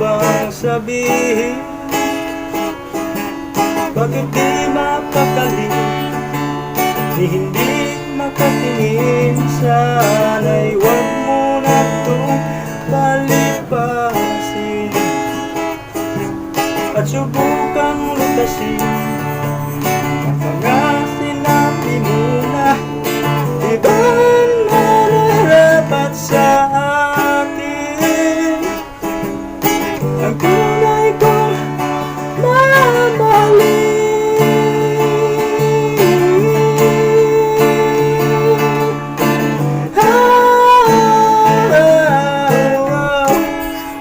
Bang sabihin, bakit di mapakali, di hindi makatingin? Sana'y huwag mo na itong palipasin at subukang lutasin ang mga sinabi mo na di ba nararapat sa ang tunay kong mamahalin.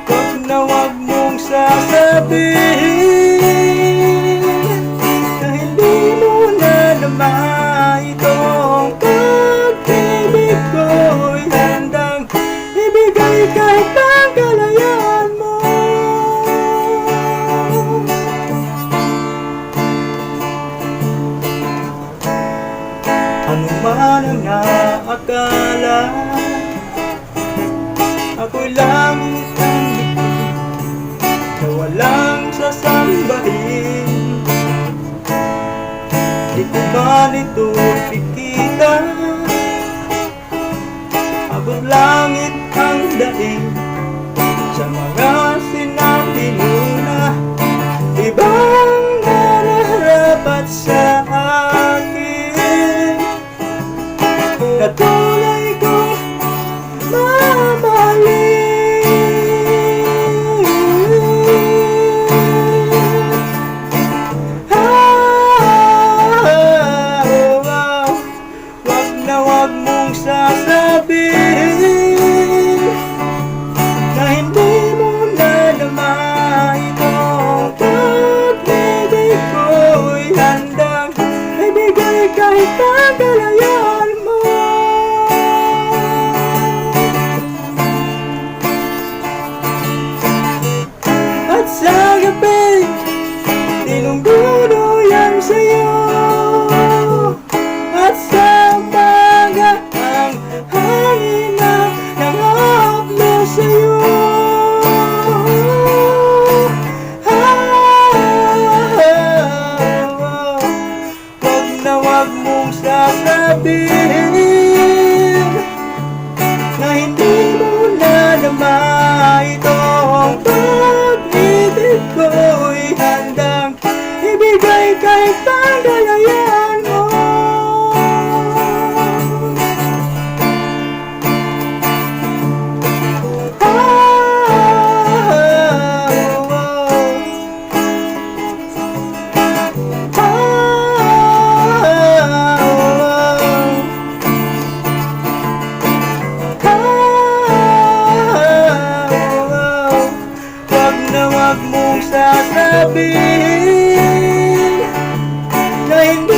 Wag na wag mong sasabihin na hindi mo na naman itong pag-ibig ko'y handang ibigay kahit ang kalayaan mo. Ano man ang naakala, ako'y lang isang na walang sasambahin. Di ko man ito pikita, abot langit ang daig sa mga sinabi mo na ibang nararapat sa na tunay kong mamahalin. Wag na wag mong sasabihin na hindi mo na naman itong pag-ibig ko'y handang ibigay kahit ang kalayaan mo. Sa gabi, tinunggulo yan sa'yo, at sa umaga, ang hangin na nangaplo sa'yo. Wag na wag mong sasabihin na hindi mo na naman itong pag-ibig ko'y handang ibigay kahit ang kalayaan mo. Wag mong sasabihin na hindi